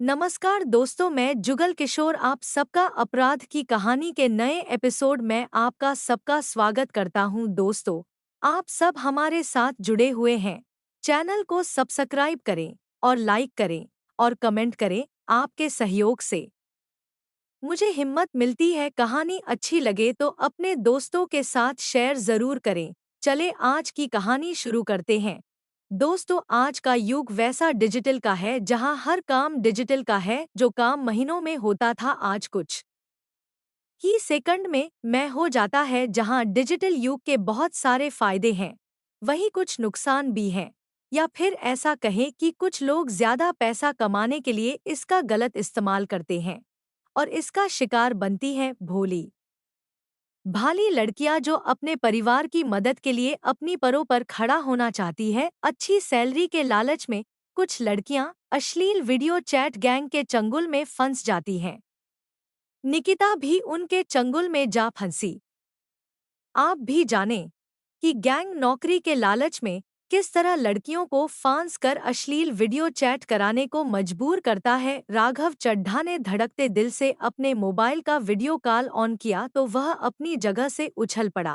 नमस्कार दोस्तों, मैं जुगल किशोर आप सबका अपराध की कहानी के नए एपिसोड में आपका सबका स्वागत करता हूं। दोस्तों, आप सब हमारे साथ जुड़े हुए हैं। चैनल को सब्सक्राइब करें और लाइक करें और कमेंट करें। आपके सहयोग से मुझे हिम्मत मिलती है। कहानी अच्छी लगे तो अपने दोस्तों के साथ शेयर जरूर करें। चले आज की कहानी शुरू करते हैं। दोस्तों, आज का युग वैसा डिजिटल का है जहां हर काम डिजिटल का है। जो काम महीनों में होता था आज कुछ ही सेकंड में मैं हो जाता है। जहां डिजिटल युग के बहुत सारे फायदे हैं, वहीं कुछ नुकसान भी हैं। या फिर ऐसा कहें कि कुछ लोग ज्यादा पैसा कमाने के लिए इसका गलत इस्तेमाल करते हैं और इसका शिकार बनती हैं भोली भाली लड़कियां जो अपने परिवार की मदद के लिए अपनी परों पर खड़ा होना चाहती है। अच्छी सैलरी के लालच में कुछ लड़कियां अश्लील वीडियो चैट गैंग के चंगुल में फंस जाती हैं। निकिता भी उनके चंगुल में जा फंसी। आप भी जानें कि गैंग नौकरी के लालच में किस तरह लड़कियों को फांस कर अश्लील वीडियो चैट कराने को मजबूर करता है। राघव चड्ढा ने धड़कते दिल से अपने मोबाइल का वीडियो कॉल ऑन किया तो वह अपनी जगह से उछल पड़ा,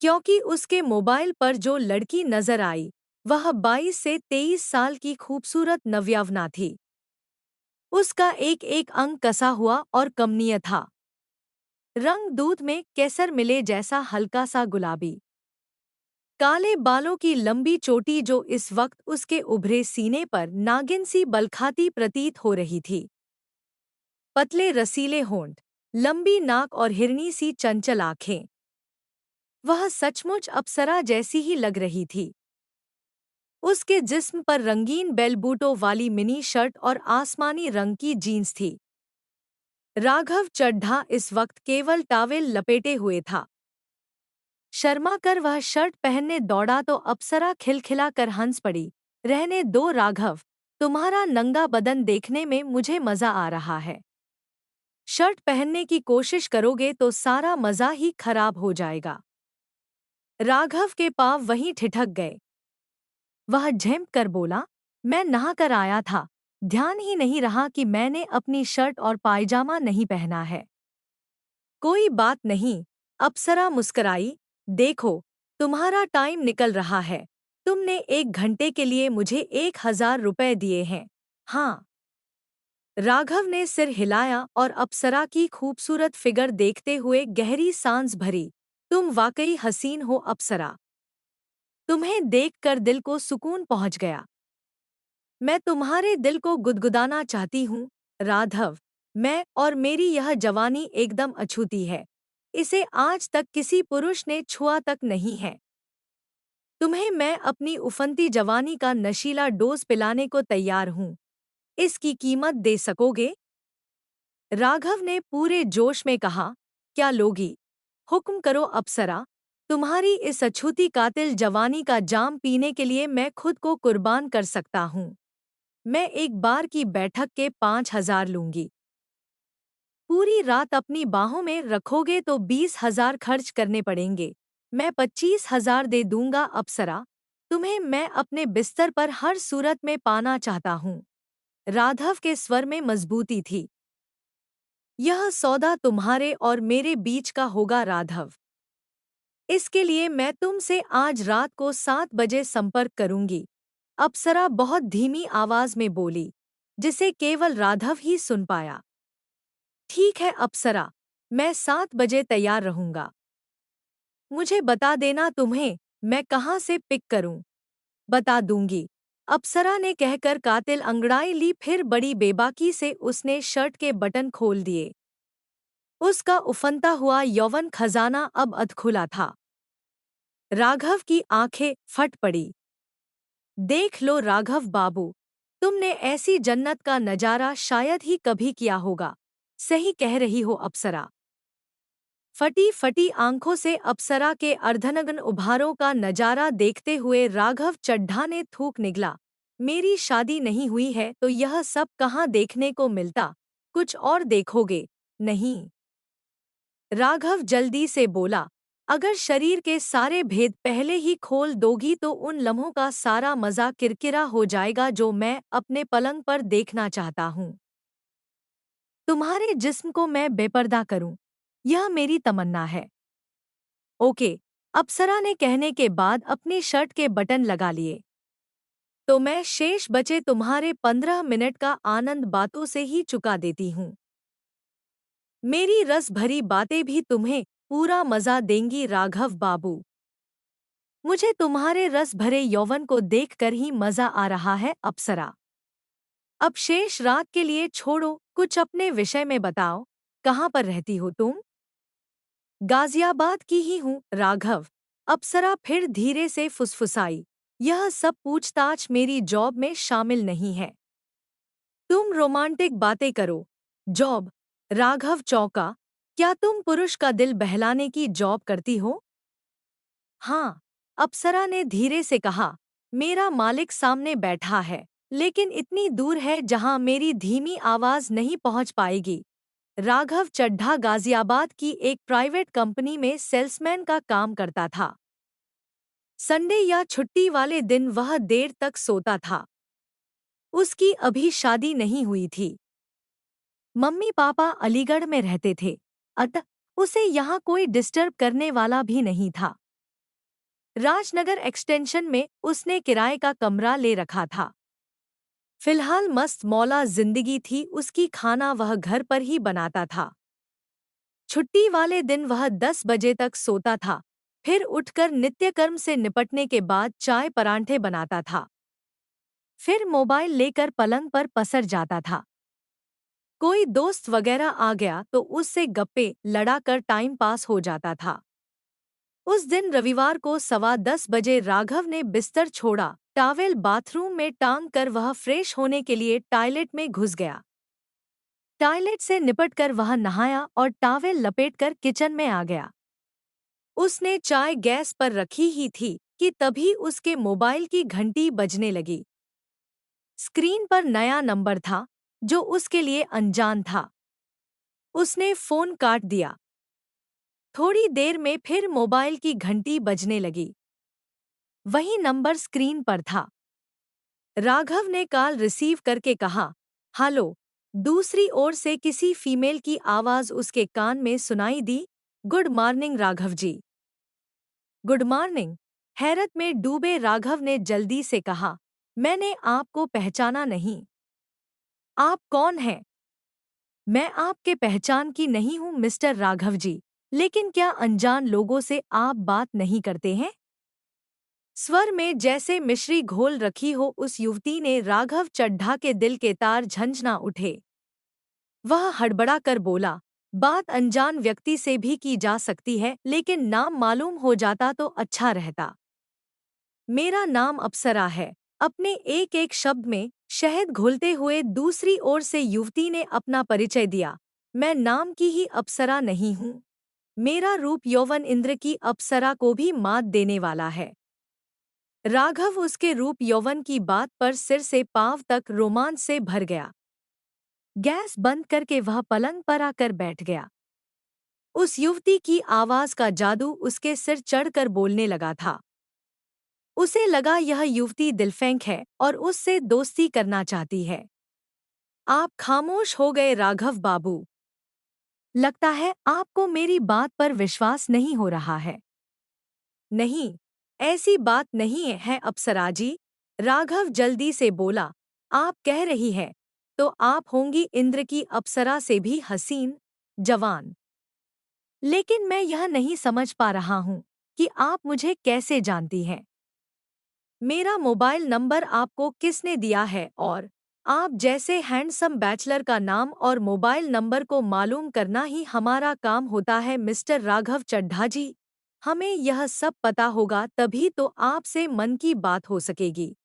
क्योंकि उसके मोबाइल पर जो लड़की नजर आई वह 22 से 23 साल की खूबसूरत नवयौवना थी। उसका एक एक अंग कसा हुआ और कमनीय था। रंग दूध में केसर मिले जैसा हल्का सा गुलाबी, काले बालों की लंबी चोटी जो इस वक्त उसके उभरे सीने पर नागिन सी बलखाती प्रतीत हो रही थी। पतले रसीले होंठ, लंबी नाक और हिरनी सी चंचल आंखें। वह सचमुच अप्सरा जैसी ही लग रही थी। उसके जिस्म पर रंगीन बेलबूटों वाली मिनी शर्ट और आसमानी रंग की जीन्स थी। राघव चड्ढा इस वक्त केवल टॉवेल लपेटे हुए था। शर्मा कर वह शर्ट पहनने दौड़ा तो अप्सरा खिलखिला कर हंस पड़ी। रहने दो राघव, तुम्हारा नंगा बदन देखने में मुझे मजा आ रहा है। शर्ट पहनने की कोशिश करोगे तो सारा मजा ही खराब हो जाएगा। राघव के पांव वहीं ठिठक गए। वह झेंप कर बोला, मैं नहा कर आया था, ध्यान ही नहीं रहा कि मैंने अपनी शर्ट और पायजामा नहीं पहना है। कोई बात नहीं, अप्सरा मुस्कराई। देखो, तुम्हारा टाइम निकल रहा है। तुमने 1 घंटे के लिए मुझे 1000 रुपए दिए हैं। हाँ। राघव ने सिर हिलाया और अप्सरा की खूबसूरत फिगर देखते हुए गहरी सांस भरी। तुम वाकई हसीन हो अप्सरा। तुम्हें देखकर दिल को सुकून पहुंच गया। मैं तुम्हारे दिल को गुदगुदाना चाहती हूँ राघव। मैं और मेरी यह जवानी एकदम अछूती है। इसे आज तक किसी पुरुष ने छुआ तक नहीं है। तुम्हें मैं अपनी उफनती जवानी का नशीला डोज पिलाने को तैयार हूँ। इसकी कीमत दे सकोगे? राघव ने पूरे जोश में कहा, क्या लोगी? हुक्म करो अप्सरा। तुम्हारी इस अछूती कातिल जवानी का जाम पीने के लिए मैं खुद को कुर्बान कर सकता हूँ। मैं एक बार की बैठक के 5000 लूंगी। पूरी रात अपनी बाहों में रखोगे तो 20,000 खर्च करने पड़ेंगे। मैं 25,000 दे दूंगा अप्सरा। तुम्हें मैं अपने बिस्तर पर हर सूरत में पाना चाहता हूँ। राघव के स्वर में मजबूती थी। यह सौदा तुम्हारे और मेरे बीच का होगा राघव। इसके लिए मैं तुमसे आज रात को 7 बजे संपर्क करूंगी। अप्सरा बहुत धीमी आवाज में बोली, जिसे केवल राघव ही सुन पाया। ठीक है अप्सरा, मैं 7 बजे तैयार रहूंगा। मुझे बता देना तुम्हें मैं कहाँ से पिक करूं। बता दूंगी, अप्सरा ने कहकर कातिल अंगड़ाई ली। फिर बड़ी बेबाकी से उसने शर्ट के बटन खोल दिए। उसका उफनता हुआ यौवन खजाना अब अधखुला था। राघव की आंखें फट पड़ी। देख लो राघव बाबू, तुमने ऐसी जन्नत का नजारा शायद ही कभी किया होगा। सही कह रही हो अप्सरा। फटी फटी आंखों से अप्सरा के अर्धनग्न उभारों का नजारा देखते हुए राघव चड्ढा ने थूक निगला। मेरी शादी नहीं हुई है तो यह सब कहाँ देखने को मिलता। कुछ और देखोगे? नहीं। राघव जल्दी से बोला, अगर शरीर के सारे भेद पहले ही खोल दोगी तो उन लम्हों का सारा मजा किरकिरा हो जाएगा जो मैं अपने पलंग पर देखना चाहता हूँ। तुम्हारे जिस्म को मैं बेपर्दा करूं, यह मेरी तमन्ना है। ओके, अप्सरा ने कहने के बाद अपनी शर्ट के बटन लगा लिए। तो मैं शेष बचे तुम्हारे 15 मिनट का आनंद बातों से ही चुका देती हूँ। मेरी रस भरी बातें भी तुम्हें पूरा मजा देंगी राघव बाबू। मुझे तुम्हारे रस भरे यौवन को देखकर ही मजा आ रहा है अप्सरा। अब शेष रात के लिए छोड़ो, कुछ अपने विषय में बताओ। कहाँ पर रहती हो तुम? गाजियाबाद की ही हूँ राघव। अप्सरा फिर धीरे से फुसफुसाई। यह सब पूछताछ मेरी जॉब में शामिल नहीं है। तुम रोमांटिक बातें करो। जॉब? राघव चौंका। क्या तुम पुरुष का दिल बहलाने की जॉब करती हो? हाँ, अप्सरा ने धीरे से कहा। मेरा मालिक सामने बैठा है, लेकिन इतनी दूर है जहां मेरी धीमी आवाज नहीं पहुंच पाएगी। राघव चड्ढा गाजियाबाद की एक प्राइवेट कंपनी में सेल्समैन का काम करता था। संडे या छुट्टी वाले दिन वह देर तक सोता था। उसकी अभी शादी नहीं हुई थी। मम्मी पापा अलीगढ़ में रहते थे, अतः उसे यहाँ कोई डिस्टर्ब करने वाला भी नहीं था। राजनगर एक्सटेंशन में उसने किराए का कमरा ले रखा था। फिलहाल मस्त मौला जिंदगी थी उसकी। खाना वह घर पर ही बनाता था। छुट्टी वाले दिन वह 10 बजे तक सोता था, फिर उठकर नित्यकर्म से निपटने के बाद चाय परांठे बनाता था। फिर मोबाइल लेकर पलंग पर पसर जाता था। कोई दोस्त वगैरह आ गया तो उससे गप्पे लड़ाकर टाइम पास हो जाता था। उस दिन रविवार को 10:15 बजे राघव ने बिस्तर छोड़ा, टॉवेल बाथरूम में टांग कर वह फ्रेश होने के लिए टॉयलेट में घुस गया। टॉयलेट से निपटकर वह नहाया और टॉवेल लपेटकर किचन में आ गया। उसने चाय गैस पर रखी ही थी कि तभी उसके मोबाइल की घंटी बजने लगी। स्क्रीन पर नया नंबर था, जो उसके लिए अनजान था। उसने फोन काट दिया। थोड़ी देर में फिर मोबाइल की घंटी बजने लगी। वही नंबर स्क्रीन पर था। राघव ने कॉल रिसीव करके कहा, हेलो। दूसरी ओर से किसी फीमेल की आवाज उसके कान में सुनाई दी। Good morning Raghav ji. Good morning. हैरत में डूबे राघव ने जल्दी से कहा, मैंने आपको पहचाना नहीं। आप कौन हैं? मैं आपके पहचान की नहीं हूँ मिस्टर राघव जी, लेकिन क्या अनजान लोगों से आप बात नहीं करते हैं? स्वर में जैसे मिश्री घोल रखी हो उस युवती ने राघव चड्ढा के दिल के तार झंझना उठे। वह हड़बड़ा कर बोला, बात अनजान व्यक्ति से भी की जा सकती है, लेकिन नाम मालूम हो जाता तो अच्छा रहता। मेरा नाम अप्सरा है। अपने एक एक शब्द में शहद घोलते हुए दूसरी ओर से युवती ने अपना परिचय दिया। मैं नाम की ही अप्सरा नहीं हूँ। मेरा रूप यौवन इंद्र की अप्सरा को भी मात देने वाला है। राघव उसके रूप यौवन की बात पर सिर से पांव तक रोमांच से भर गया। गैस बंद करके वह पलंग पर आकर बैठ गया। उस युवती की आवाज का जादू उसके सिर चढ़कर बोलने लगा था। उसे लगा यह युवती दिलफेंक है और उससे दोस्ती करना चाहती है। आप खामोश हो गए राघव बाबू। लगता है आपको मेरी बात पर विश्वास नहीं हो रहा है। नहीं, ऐसी बात नहीं है अप्सरा जी। राघव जल्दी से बोला, आप कह रही हैं तो आप होंगी इंद्र की अप्सरा से भी हसीन, जवान। लेकिन मैं यह नहीं समझ पा रहा हूँ कि आप मुझे कैसे जानती हैं। मेरा मोबाइल नंबर आपको किसने दिया है? और आप जैसे हैंडसम बैचलर का नाम और मोबाइल नंबर को मालूम करना ही हमारा काम होता है मिस्टर राघव चड्ढा जी। हमें यह सब पता होगा तभी तो आपसे मन की बात हो सकेगी।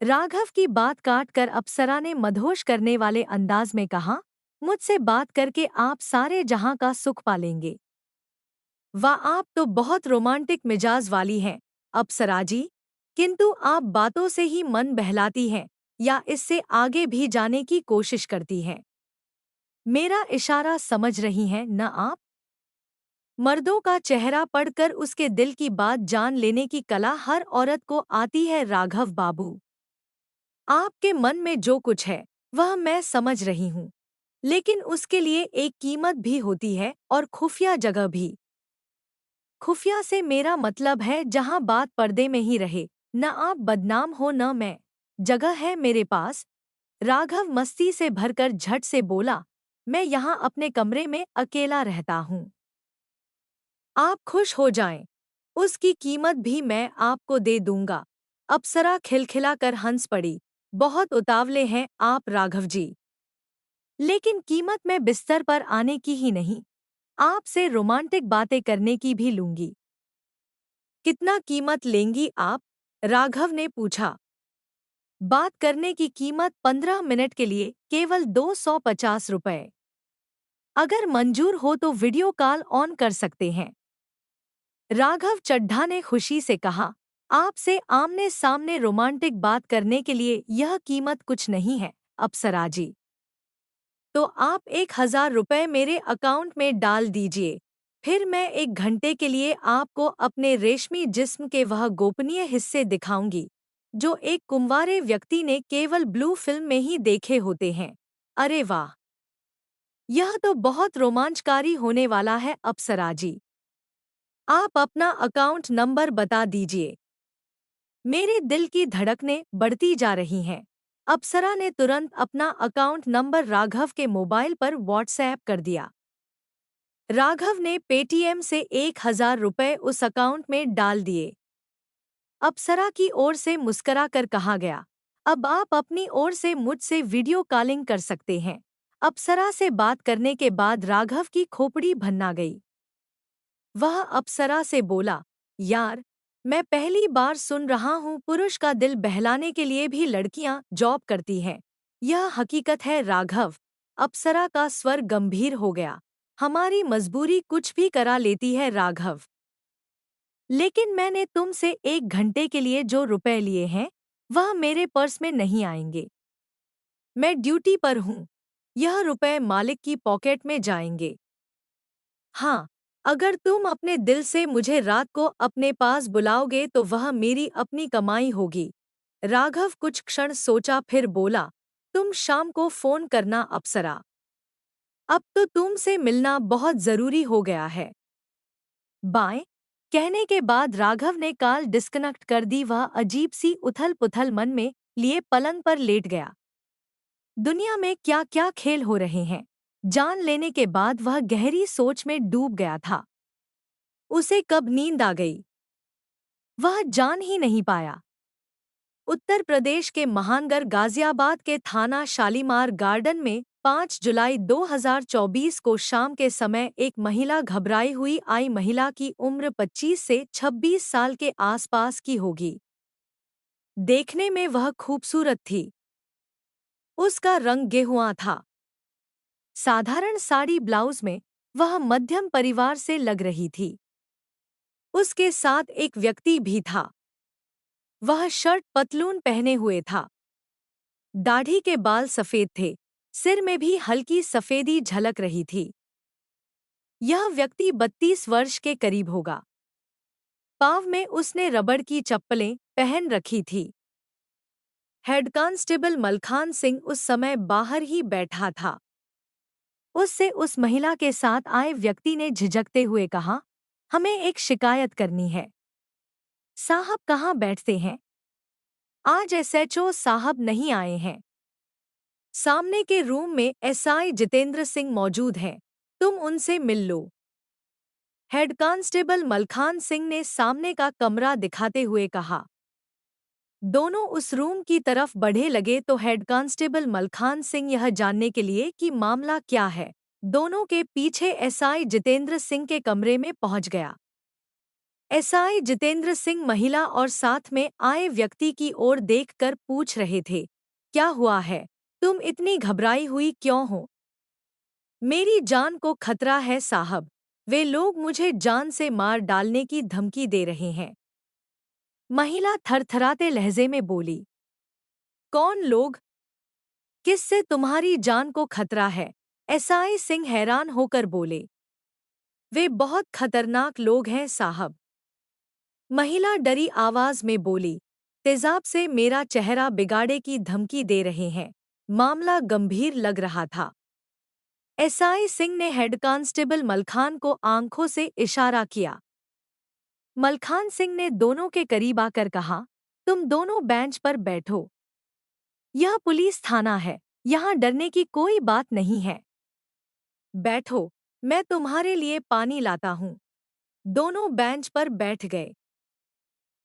राघव की बात काट कर अप्सरा ने मधोश करने वाले अंदाज में कहा, मुझसे बात करके आप सारे जहां का सुख पालेंगे। वाह, आप तो बहुत रोमांटिक मिजाज वाली हैं अप्सरा जी। किंतु आप बातों से ही मन बहलाती हैं या इससे आगे भी जाने की कोशिश करती हैं? मेरा इशारा समझ रही हैं न आप? मर्दों का चेहरा पढ़कर उसके दिल की बात जान लेने की कला हर औरत को आती है राघव बाबू। आपके मन में जो कुछ है वह मैं समझ रही हूँ, लेकिन उसके लिए एक कीमत भी होती है और खुफिया जगह भी। खुफिया से मेरा मतलब है जहाँ बात पर्दे में ही रहे, न आप बदनाम हो न मैं। जगह है मेरे पास। राघव मस्ती से भरकर झट से बोला, मैं यहाँ अपने कमरे में अकेला रहता हूँ। आप खुश हो जाएं, उसकी कीमत भी मैं आपको दे दूंगा। अप्सरा खिलखिलाकर हंस पड़ी। बहुत उतावले हैं आप राघव जी। लेकिन कीमत मैं बिस्तर पर आने की ही नहीं, आपसे रोमांटिक बातें करने की भी लूंगी। कितना कीमत लेंगी आप? राघव ने पूछा। बात करने की कीमत 15 मिनट के लिए केवल 250 रुपए। अगर मंजूर हो तो वीडियो कॉल ऑन कर सकते हैं। राघव चड्ढा ने खुशी से कहा, आपसे आमने सामने रोमांटिक बात करने के लिए यह कीमत कुछ नहीं है अप्सरा जी। तो आप 1000 रुपए मेरे अकाउंट में डाल दीजिए, फिर मैं 1 घंटे के लिए आपको अपने रेशमी जिस्म के वह गोपनीय हिस्से दिखाऊंगी जो एक कुंवारे व्यक्ति ने केवल ब्लू फिल्म में ही देखे होते हैं। अरे वाह, यह तो बहुत रोमांचकारी होने वाला है अप्सरा जी। आप अपना अकाउंट नंबर बता दीजिए। मेरे दिल की धड़कनें बढ़ती जा रही हैं। अप्सरा ने तुरंत अपना अकाउंट नंबर राघव के मोबाइल पर व्हाट्सएप कर दिया। राघव ने पेटीएम से 1000 रुपए उस अकाउंट में डाल दिए। अप्सरा की ओर से मुस्कराकर कहा गया, अब आप अपनी ओर से मुझसे वीडियो कॉलिंग कर सकते हैं। अप्सरा से बात करने के बाद राघव की खोपड़ी भन्ना गई। वह अप्सरा से बोला, यार, मैं पहली बार सुन रहा हूँ पुरुष का दिल बहलाने के लिए भी लड़कियां जॉब करती हैं। यह हकीकत है राघव। अप्सरा का स्वर गंभीर हो गया। हमारी मजबूरी कुछ भी करा लेती है राघव। लेकिन मैंने तुमसे 1 घंटे के लिए जो रुपए लिए हैं वह मेरे पर्स में नहीं आएंगे। मैं ड्यूटी पर हूँ। यह रुपए मालिक की पॉकेट में जाएंगे। हाँ, अगर तुम अपने दिल से मुझे रात को अपने पास बुलाओगे तो वह मेरी अपनी कमाई होगी। राघव कुछ क्षण सोचा फिर बोला, तुम शाम को फोन करना अप्सरा। अब तो तुमसे मिलना बहुत जरूरी हो गया है। बाय। कहने के बाद राघव ने कॉल डिस्कनेक्ट कर दी। वह अजीब सी उथल पुथल मन में लिए पलंग पर लेट गया। दुनिया में क्या क्या खेल हो रहे हैं जान लेने के बाद वह गहरी सोच में डूब गया था। उसे कब नींद आ गई वह जान ही नहीं पाया। उत्तर प्रदेश के महानगर गाजियाबाद के थाना शालीमार गार्डन में 5 जुलाई 2024 को शाम के समय एक महिला घबराई हुई आई। महिला की उम्र 25 से 26 साल के आसपास की होगी। देखने में वह खूबसूरत थी। उसका रंग गेहुआ था। साधारण साड़ी ब्लाउज में वह मध्यम परिवार से लग रही थी। उसके साथ एक व्यक्ति भी था। वह शर्ट पतलून पहने हुए था। दाढ़ी के बाल सफेद थे। सिर में भी हल्की सफेदी झलक रही थी। यह व्यक्ति 32 वर्ष के करीब होगा। पाँव में उसने रबड़ की चप्पलें पहन रखी थी। हेड कांस्टेबल मलखान सिंह उस समय बाहर ही बैठा था। उससे उस महिला के साथ आए व्यक्ति ने झिझकते हुए कहा, हमें एक शिकायत करनी है। साहब कहाँ बैठते हैं? आज एसएचओ साहब नहीं आए हैं। सामने के रूम में एसआई जितेंद्र सिंह मौजूद हैं, तुम उनसे मिल लो। हेड कांस्टेबल मलखान सिंह ने सामने का कमरा दिखाते हुए कहा। दोनों उस रूम की तरफ बढ़े लगे तो हेड कांस्टेबल मलखान सिंह यह जानने के लिए कि मामला क्या है, दोनों के पीछे एसआई जितेंद्र सिंह के कमरे में पहुंच गया। एसआई जितेंद्र सिंह महिला और साथ में आए व्यक्ति की ओर देखकर पूछ रहे थे, क्या हुआ है? तुम इतनी घबराई हुई क्यों हो? मेरी जान को खतरा है साहब। वे लोग मुझे जान से मार डालने की धमकी दे रहे हैं। महिला थरथराते लहजे में बोली। कौन लोग? किससे तुम्हारी जान को खतरा है? एसआई सिंह हैरान होकर बोले। वे बहुत खतरनाक लोग हैं साहब। महिला डरी आवाज में बोली। तेजाब से मेरा चेहरा बिगाड़े की धमकी दे रहे हैं। मामला गंभीर लग रहा था। एसआई सिंह ने हेड कांस्टेबल मलखान को आंखों से इशारा किया। मलखान सिंह ने दोनों के करीब आकर कहा, तुम दोनों बेंच पर बैठो। यह पुलिस थाना है, यहाँ डरने की कोई बात नहीं है। बैठो, मैं तुम्हारे लिए पानी लाता हूँ। दोनों बेंच पर बैठ गए।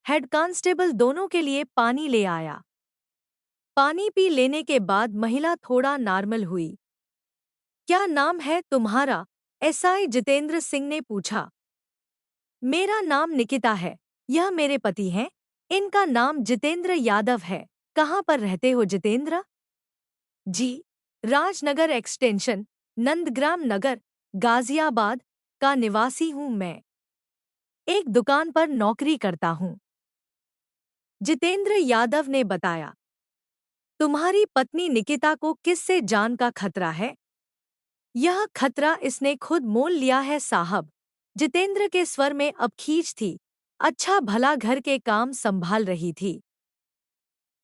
हेड कांस्टेबल दोनों के लिए पानी ले आया। पानी पी लेने के बाद महिला थोड़ा नॉर्मल हुई। क्या नाम है तुम्हारा? एसआई जितेंद्र सिंह ने पूछा। मेरा नाम निकिता है। यह मेरे पति हैं। इनका नाम जितेंद्र यादव है। कहाँ पर रहते हो जितेंद्र? जी, राजनगर एक्सटेंशन, नंदग्राम नगर, गाजियाबाद का निवासी हूँ मैं। एक दुकान पर नौकरी करता हूँ, जितेंद्र यादव ने बताया। तुम्हारी पत्नी निकिता को किससे जान का खतरा है? यह खतरा इसने खुद मोल लिया है साहब। जितेंद्र के स्वर में अब खींच थी। अच्छा भला घर के काम संभाल रही थी।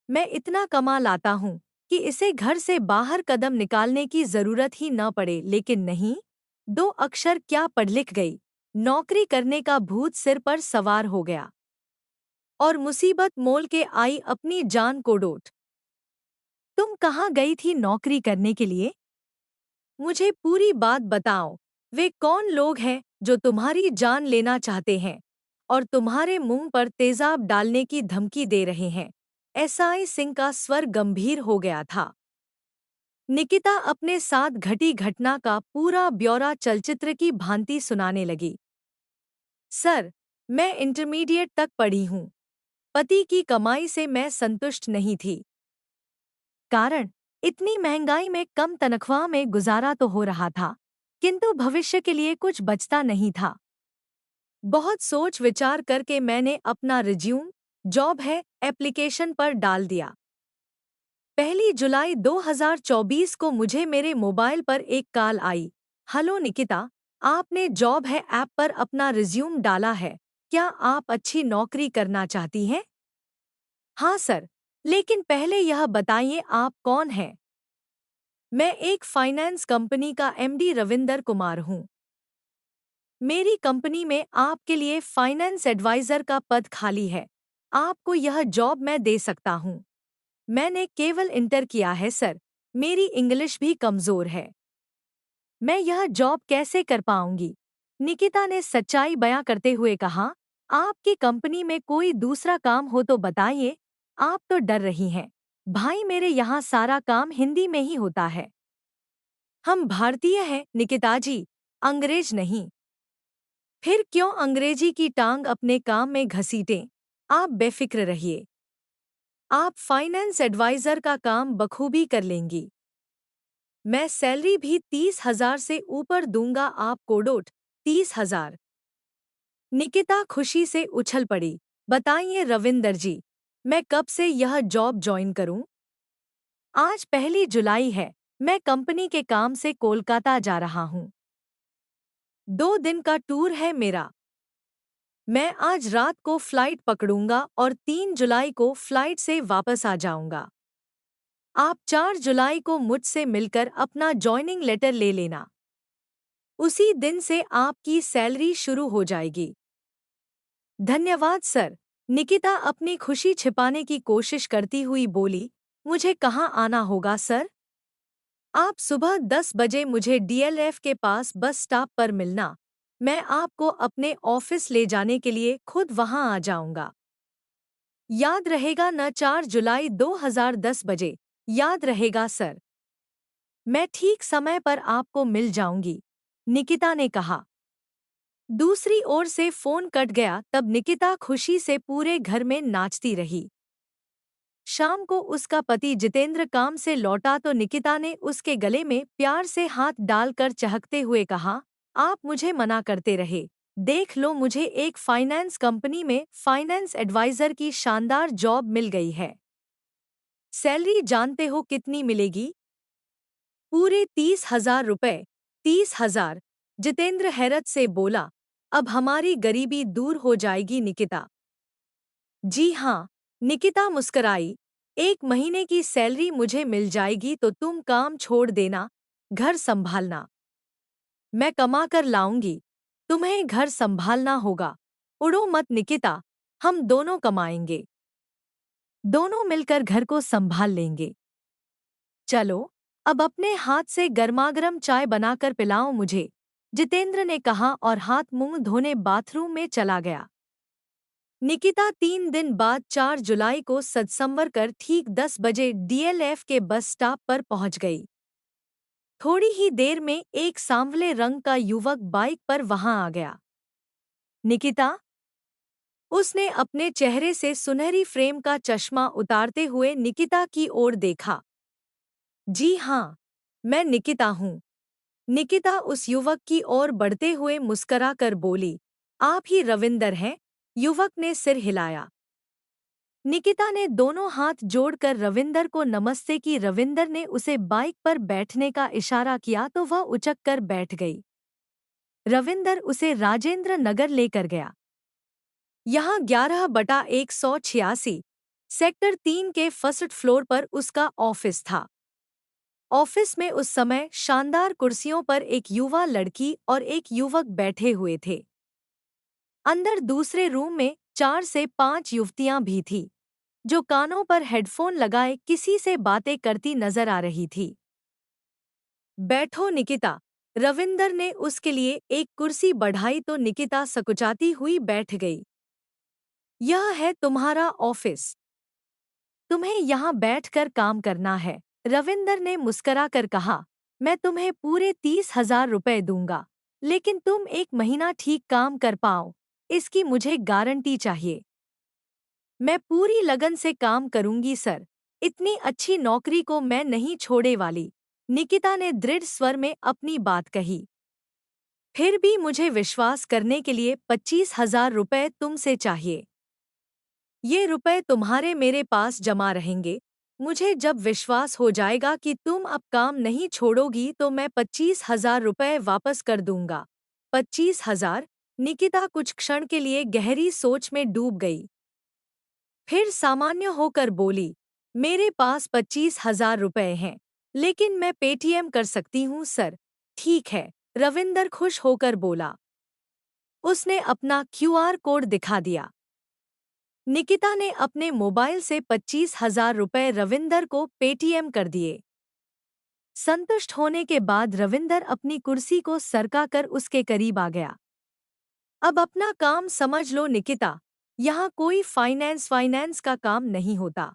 मैं इतना कमा लाता हूँ कि इसे घर से बाहर कदम निकालने की जरूरत ही न पड़े, लेकिन नहीं। 2 अक्षर क्या पढ़ लिख गई। नौकरी करने का भूत सिर पर सवार हो गया और मुसीबत मोल के आई अपनी जान को डोट। तुम कहाँ गई थी नौकरी करने के लिए? मुझे पूरी बात बताओ। वे कौन लोग हैं जो तुम्हारी जान लेना चाहते हैं और तुम्हारे मुंह पर तेजाब डालने की धमकी दे रहे हैं? एसआई सिंह का स्वर गंभीर हो गया था। निकिता अपने साथ घटी घटना का पूरा ब्यौरा चलचित्र की भांति सुनाने लगी। सर, मैं इंटरमीडिएट तक पढ़ी हूँ। पति की कमाई से मैं संतुष्ट नहीं थी। कारण, इतनी महंगाई में कम तनख्वाह में गुजारा तो हो रहा था, किंतु भविष्य के लिए कुछ बचता नहीं था। बहुत सोच विचार करके मैंने अपना रिज्यूम, जॉब है, एप्लीकेशन पर डाल दिया। 1 जुलाई 2024 को मुझे मेरे मोबाइल पर एक कॉल आई। हेलो निकिता, आपने जॉब है ऐप पर अपना रिज्यूम डाला है। क्या आप अच्छी नौकरी करना चाहती हैं? हाँ सर, लेकिन पहले यह बताइए आप कौन हैं? मैं एक फाइनेंस कंपनी का एमडी रविंदर कुमार हूँ। मेरी कंपनी में आपके लिए फाइनेंस एडवाइजर का पद खाली है। आपको यह जॉब मैं दे सकता हूँ। मैंने केवल इंटर किया है सर, मेरी इंग्लिश भी कमजोर है। मैं यह जॉब कैसे कर पाऊंगी? निकिता ने सच्चाई बयां करते हुए कहा। आपकी कंपनी में कोई दूसरा काम हो तो बताइए। आप तो डर रही हैं। भाई मेरे यहाँ सारा काम हिंदी में ही होता है। हम भारतीय हैं निकिता जी, अंग्रेज नहीं। फिर क्यों अंग्रेजी की टांग अपने काम में घसीटें? आप बेफिक्र रहिए। आप फाइनेंस एडवाइजर का काम बखूबी कर लेंगी। मैं सैलरी भी 30,000 से ऊपर दूंगा आपको। डोट 30,000। निकिता खुशी से उछल पड़ी। बताइए रविंदर जी, मैं कब से यह जॉब ज्वाइन करूं? आज 1 जुलाई है। मैं कंपनी के काम से कोलकाता जा रहा हूं। 2 दिन का टूर है मेरा। मैं आज रात को फ्लाइट पकड़ूंगा और 3 जुलाई को फ्लाइट से वापस आ जाऊंगा। आप 4 जुलाई को मुझसे मिलकर अपना जॉइनिंग लेटर ले लेना। उसी दिन से आपकी सैलरी शुरू हो जाएगी। धन्यवाद सर। निकिता अपनी खुशी छिपाने की कोशिश करती हुई बोली। मुझे कहाँ आना होगा सर? आप सुबह 10 बजे मुझे डीएलएफ के पास बस स्टॉप पर मिलना। मैं आपको अपने ऑफिस ले जाने के लिए खुद वहां आ जाऊंगा। याद रहेगा न? 4 जुलाई 2010 बजे। याद रहेगा सर। मैं ठीक समय पर आपको मिल जाऊंगी, निकिता ने कहा। दूसरी ओर से फोन कट गया। तब निकिता खुशी से पूरे घर में नाचती रही। शाम को उसका पति जितेंद्र काम से लौटा तो निकिता ने उसके गले में प्यार से हाथ डालकर चहकते हुए कहा, आप मुझे मना करते रहे। देख लो, मुझे एक फाइनेंस कंपनी में फाइनेंस एडवाइजर की शानदार जॉब मिल गई है। सैलरी जानते हो कितनी मिलेगी? पूरे 30,000 रुपए। 30,000। जितेंद्र हैरत से बोला, अब हमारी गरीबी दूर हो जाएगी निकिता। जी हाँ, निकिता मुस्कराई। 1 महीने की सैलरी मुझे मिल जाएगी तो तुम काम छोड़ देना, घर संभालना। मैं कमा कर लाऊंगी, तुम्हें घर संभालना होगा। उड़ो मत निकिता, हम दोनों कमाएंगे, दोनों मिलकर घर को संभाल लेंगे। चलो, अब अपने हाथ से गर्मागर्म चाय बनाकर पिलाओ मुझे, जितेंद्र ने कहा और हाथ मुंह धोने बाथरूम में चला गया। निकिता 3 दिन बाद 4 जुलाई को सदसंवर कर ठीक 10 बजे डीएलएफ के बस स्टॉप पर पहुंच गई। थोड़ी ही देर में एक सांवले रंग का युवक बाइक पर वहां आ गया। निकिता, उसने अपने चेहरे से सुनहरी फ्रेम का चश्मा उतारते हुए निकिता की ओर देखा। जी हाँ, मैं निकिता हूँ। निकिता उस युवक की ओर बढ़ते हुए मुस्करा कर बोली, आप ही रविंदर हैं? युवक ने सिर हिलाया। निकिता ने दोनों हाथ जोड़कर रविंदर को नमस्ते की। रविंदर ने उसे बाइक पर बैठने का इशारा किया तो वह उचक कर बैठ गई। रविंदर उसे राजेंद्र नगर लेकर गया। यहाँ 11/186 सेक्टर 3 के फर्स्ट फ्लोर पर उसका ऑफिस था। ऑफिस में उस समय शानदार कुर्सियों पर एक युवा लड़की और एक युवक बैठे हुए थे। अंदर दूसरे रूम में 4 से 5 युवतियां भी थीं, जो कानों पर हेडफोन लगाए किसी से बातें करती नजर आ रही थी। बैठो निकिता, रविंदर ने उसके लिए एक कुर्सी बढ़ाई तो निकिता सकुचाती हुई बैठ गई। यह है तुम्हारा ऑफिस, तुम्हें यहाँ बैठकर काम करना है, रविंदर ने मुस्कराकर कहा। मैं तुम्हें पूरे 30,000 रुपए दूंगा, लेकिन तुम 1 महीना ठीक काम कर पाओ, इसकी मुझे गारंटी चाहिए। मैं पूरी लगन से काम करूंगी सर, इतनी अच्छी नौकरी को मैं नहीं छोड़े वाली, निकिता ने दृढ़ स्वर में अपनी बात कही। फिर भी मुझे विश्वास करने के लिए 25,000 रुपए तुमसे चाहिए। ये रुपए तुम्हारे मेरे पास जमा रहेंगे। मुझे जब विश्वास हो जाएगा कि तुम अब काम नहीं छोड़ोगी तो मैं 25,000 रुपए वापस कर दूंगा। 25,000? निकिता कुछ क्षण के लिए गहरी सोच में डूब गई। फिर सामान्य होकर बोली, मेरे पास 25,000 रुपए हैं, लेकिन मैं पेटीएम कर सकती हूँ सर। ठीक है, रविंदर खुश होकर बोला। उसने अपना क्यूआर कोड दिखा दिया। निकिता ने अपने मोबाइल से 25,000 रुपए रविंदर को पेटीएम कर दिए। संतुष्ट होने के बाद रविंदर अपनी कुर्सी को सरकाकर उसके करीब आ गया। अब अपना काम समझ लो निकिता, यहाँ कोई फाइनेंस का काम नहीं होता।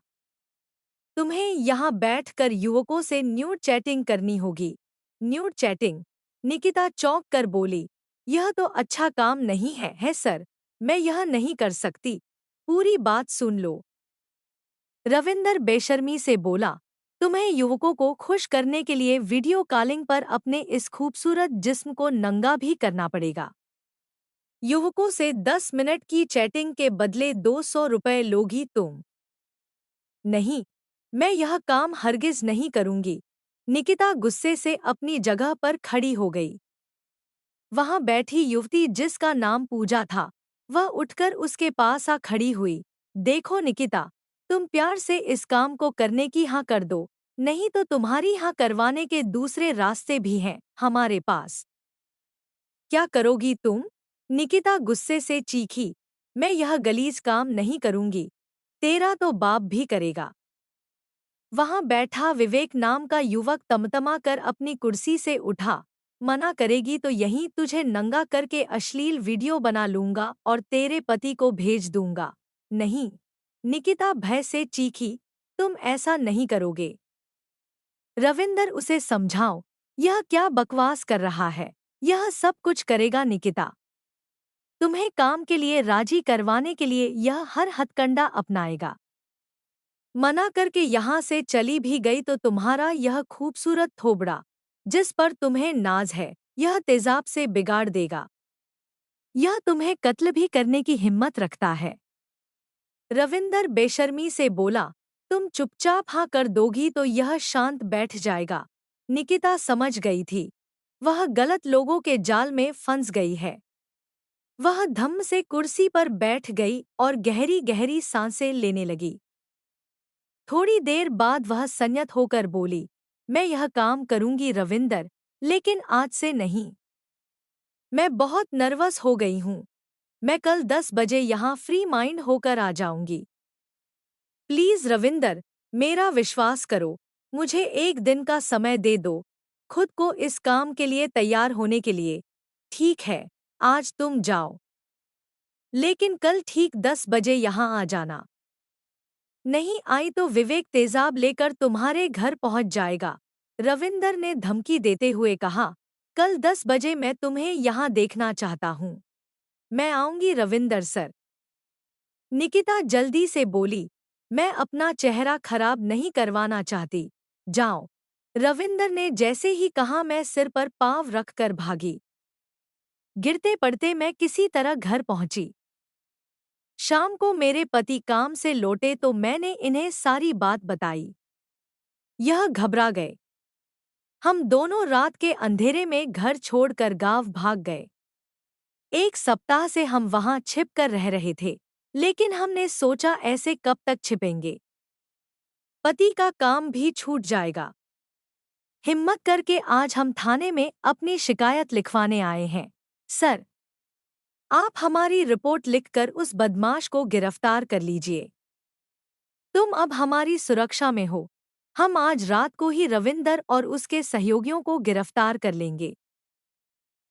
तुम्हें यहाँ बैठकर युवकों से न्यूड चैटिंग करनी होगी। Nude chatting? निकिता चौंक कर बोली, यह तो अच्छा काम नहीं है सर, मैं यह नहीं कर सकती। पूरी बात सुन लो। रविंदर बेशर्मी से बोला, तुम्हें युवकों को खुश करने के लिए वीडियो कॉलिंग पर अपने इस खूबसूरत जिस्म को नंगा भी करना पड़ेगा। युवकों से 10 मिनट की चैटिंग के बदले 200 रुपए लोगी तुम। नहीं, मैं यह काम हरगिज नहीं करूंगी। निकिता गुस्से से अपनी जगह पर खड़ी हो गई। वहां बैठी युवती जिसका नाम पूजा था, वह उठकर उसके पास आ खड़ी हुई। देखो निकिता, तुम प्यार से इस काम को करने की हाँ कर दो, नहीं तो तुम्हारी हाँ करवाने के दूसरे रास्ते भी हैं हमारे पास। क्या करोगी तुम? निकिता गुस्से से चीखी। मैं यह गलीज काम नहीं करूंगी, तेरा तो बाप भी करेगा। वहां बैठा विवेक नाम का युवक तमतमा कर अपनी कुर्सी से उठा। मना करेगी तो यहीं तुझे नंगा करके अश्लील वीडियो बना लूंगा और तेरे पति को भेज दूंगा। नहीं, निकिता भय से चीखी, तुम ऐसा नहीं करोगे। रविंदर उसे समझाओ, यह क्या बकवास कर रहा है, यह सब कुछ करेगा निकिता। तुम्हें काम के लिए राजी करवाने के लिए यह हर हथकंडा अपनाएगा। मना करके यहाँ से चली भी गई तो तुम्हारा यह खूबसूरत थोबड़ा, जिस पर तुम्हें नाज है, यह तेजाब से बिगाड़ देगा। यह तुम्हें कत्ल भी करने की हिम्मत रखता है। रविंदर बेशर्मी से बोला, तुम चुपचाप हाँ कर दोगी तो यह शांत बैठ जाएगा। निकिता समझ गई थी। वह गलत लोगों के जाल में फंस गई है। वह धम्म से कुर्सी पर बैठ गई और गहरी गहरी सांसें लेने लगी। थोड़ी देर बाद वह संयत होकर बोली, मैं यह काम करूंगी रविंदर, लेकिन आज से नहीं। मैं बहुत नर्वस हो गई हूँ। मैं कल 10 बजे यहाँ फ्री माइंड होकर आ जाऊंगी। प्लीज रविंदर, मेरा विश्वास करो। मुझे एक दिन का समय दे दो, खुद को इस काम के लिए तैयार होने के लिए। ठीक है, आज तुम जाओ, लेकिन कल ठीक 10 बजे यहाँ आ जाना। नहीं आई तो विवेक तेजाब लेकर तुम्हारे घर पहुंच जाएगा, रविंदर ने धमकी देते हुए कहा। कल 10 बजे मैं तुम्हें यहाँ देखना चाहता हूँ। मैं आऊंगी रविंदर सर। निकिता जल्दी से बोली, मैं अपना चेहरा खराब नहीं करवाना चाहती। जाओ। रविंदर ने जैसे ही कहा मैं सिर पर पाँव रखकर भागी। गिरते पड़ते मैं किसी तरह घर पहुंची। शाम को मेरे पति काम से लौटे तो मैंने इन्हें सारी बात बताई। यह घबरा गए। हम दोनों रात के अंधेरे में घर छोड़कर गांव भाग गए। एक सप्ताह से हम वहां छिप कर रह रहे थे, लेकिन हमने सोचा ऐसे कब तक छिपेंगे। पति का काम भी छूट जाएगा। हिम्मत करके आज हम थाने में अपनी शिकायत लिखवाने आए हैं। सर, आप हमारी रिपोर्ट लिखकर उस बदमाश को गिरफ्तार कर लीजिए। तुम अब हमारी सुरक्षा में हो। हम आज रात को ही रविंदर और उसके सहयोगियों को गिरफ्तार कर लेंगे।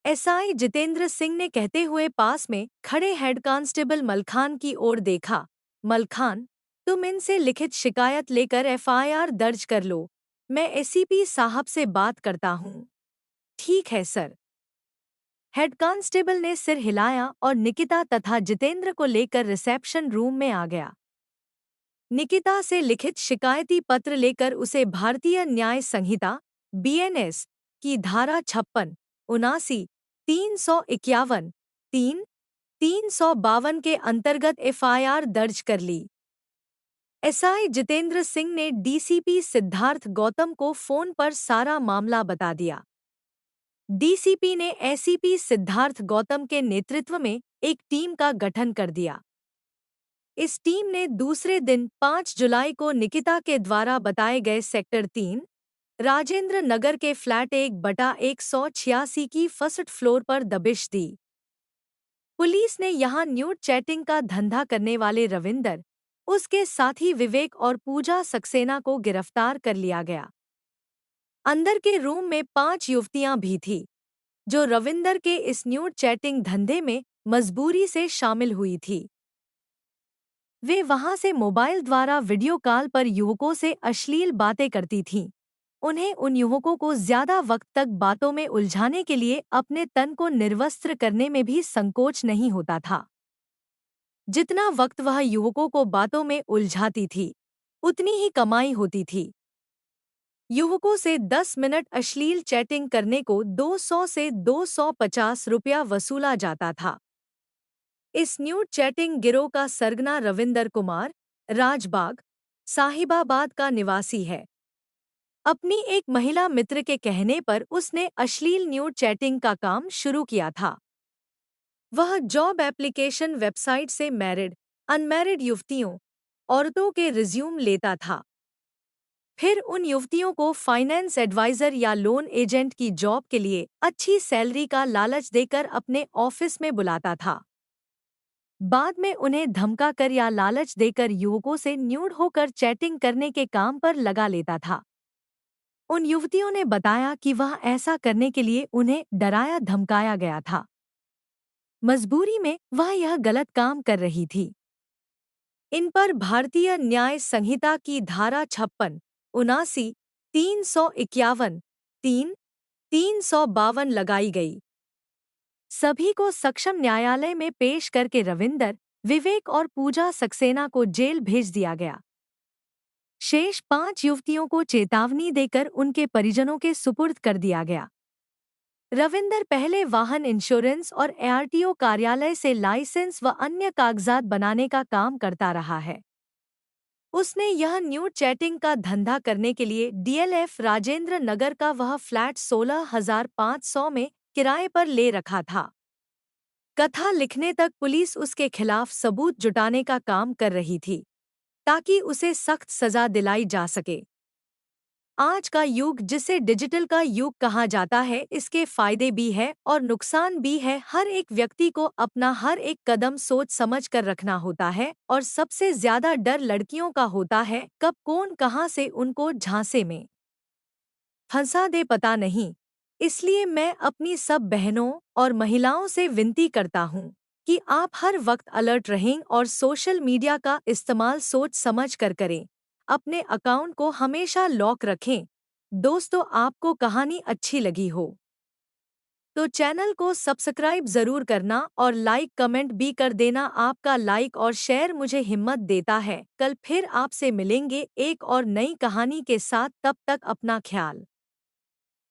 एसआई जितेंद्र सिंह ने कहते हुए पास में खड़े हेड कांस्टेबल मलखान की ओर देखा। मलखान, तुम इनसे लिखित शिकायत लेकर एफआईआर दर्ज कर लो। मैं एसीपी साहब से बात करता हूँ। ठीक है सर। हेड कांस्टेबल ने सिर हिलाया और निकिता तथा जितेंद्र को लेकर रिसेप्शन रूम में आ गया। निकिता से लिखित शिकायती पत्र लेकर उसे भारतीय न्याय संहिता बीएनएस की धारा 56, 79, 351, 3, 352 के अंतर्गत एफआईआर दर्ज कर ली। एसआई जितेंद्र सिंह ने डीसीपी सिद्धार्थ गौतम को फोन पर सारा मामला बता दिया। डीसीपी ने एसीपी सिद्धार्थ गौतम के नेतृत्व में एक टीम का गठन कर दिया। इस टीम ने दूसरे दिन 5 जुलाई को निकिता के द्वारा बताए गए सेक्टर 3, राजेंद्र नगर के फ्लैट 1/186 की फर्स्ट फ्लोर पर दबिश दी। पुलिस ने यहां न्यूड चैटिंग का धंधा करने वाले रविंदर, उसके साथी विवेक और पूजा सक्सेना को गिरफ्तार कर लिया गया। अंदर के रूम में 5 युवतियां भी थीं, जो रविंदर के इस न्यूड चैटिंग धंधे में मजबूरी से शामिल हुई थी। वे वहां से मोबाइल द्वारा वीडियो कॉल पर युवकों से अश्लील बातें करती थीं। उन्हें उन युवकों को ज्यादा वक्त तक बातों में उलझाने के लिए अपने तन को निर्वस्त्र करने में भी संकोच नहीं होता था। जितना वक्त वह युवकों को बातों में उलझाती थी, उतनी ही कमाई होती थी। युवकों से 10 मिनट अश्लील चैटिंग करने को 200 से 250 रुपया वसूला जाता था। इस न्यूड चैटिंग गिरोह का सरगना रविंदर कुमार राजबाग, साहिबाबाद का निवासी है। अपनी एक महिला मित्र के कहने पर उसने अश्लील न्यूड चैटिंग का काम शुरू किया था। वह जॉब एप्लीकेशन वेबसाइट से मैरिड, अनमैरिड युवतियों, औरतों के रिज्यूम लेता था। फिर उन युवतियों को फाइनेंस एडवाइजर या लोन एजेंट की जॉब के लिए अच्छी सैलरी का लालच देकर अपने ऑफिस में बुलाता था। बाद में उन्हें धमकाकर या लालच देकर युवकों से न्यूड होकर चैटिंग करने के काम पर लगा लेता था। उन युवतियों ने बताया कि वह ऐसा करने के लिए उन्हें डराया धमकाया गया था। मजबूरी में वह यह गलत काम कर रही थी। इन पर भारतीय न्याय संहिता की धारा 56, 79, 351, 3, 352 लगाई गई। सभी को सक्षम न्यायालय में पेश करके रविंदर, विवेक और पूजा सक्सेना को जेल भेज दिया गया। शेष 5 युवतियों को चेतावनी देकर उनके परिजनों के सुपुर्द कर दिया गया। रविंदर पहले वाहन इंश्योरेंस और एआरटीओ कार्यालय से लाइसेंस व अन्य कागजात बनाने का काम करता रहा है। उसने यह न्यूड चैटिंग का धंधा करने के लिए डीएलएफ राजेंद्र नगर का वह फ्लैट 16,500 में किराए पर ले रखा था। कथा लिखने तक पुलिस उसके खिलाफ सबूत जुटाने का काम कर रही थी, ताकि उसे सख्त सजा दिलाई जा सके। आज का युग, जिसे डिजिटल का युग कहा जाता है, इसके फायदे भी है और नुकसान भी है। हर एक व्यक्ति को अपना हर एक कदम सोच समझ कर रखना होता है और सबसे ज्यादा डर लड़कियों का होता है, कब कौन कहां से उनको झांसे में फंसा दे पता नहीं। इसलिए मैं अपनी सब बहनों और महिलाओं से विनती करता हूँ कि आप हर वक्त अलर्ट रहें और सोशल मीडिया का इस्तेमाल सोच समझ कर करें। अपने अकाउंट को हमेशा लॉक रखें। दोस्तों, आपको कहानी अच्छी लगी हो तो चैनल को सब्सक्राइब जरूर करना और लाइक कमेंट भी कर देना। आपका लाइक और शेयर मुझे हिम्मत देता है। कल फिर आपसे मिलेंगे एक और नई कहानी के साथ। तब तक अपना ख्याल